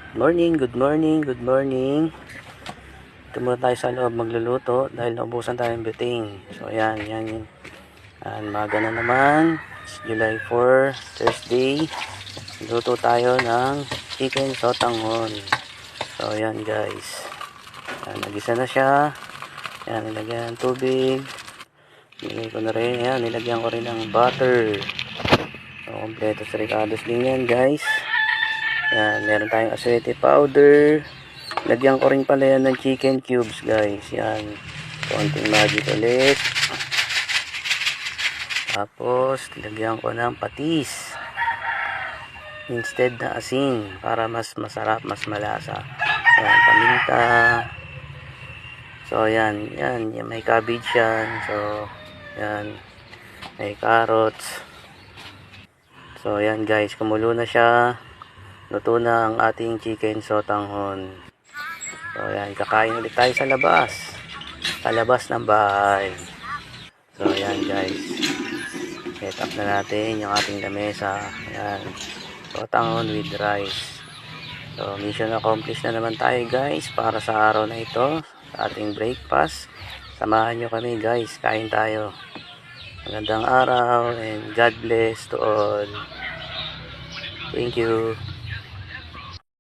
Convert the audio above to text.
Good morning, good morning. Ito muna tayo sa loob magluluto dahil naubusan tayo ng biting. So ayan, yan. Maga na naman. It's July 4, Thursday. Luto tayo ng chicken sotanghon. So ayan guys. Nagisa na siya. Ayan, nilagyan ng tubig. Nilagyan ko na rin. Ayan, nilagyan ko rin ng butter. So kompleto sa ricados din yan guys. Yan, meron tayong aswete powder. Lagyan ko rin pala yan ng chicken cubes guys. Yan, konting magic ulit. Tapos lagyan ko ng patis instead na asin para mas masarap, mas malasa. Yan, paminta. So yan, may cabbage yan. So yan, may carrots. So yan guys, kumulo na siya. Luto na ang ating chicken sotanghon. So yan, kakain ulit tayo sa labas. Sa labas ng bahay. So yan guys. Set up na natin yung ating lamesa. Yan. Sotanghon with rice. So mission accomplished na naman tayo guys para sa araw na ito. Sa ating breakfast. Samahan nyo kami guys. Kain tayo. Magandang araw and God bless to all. Thank you.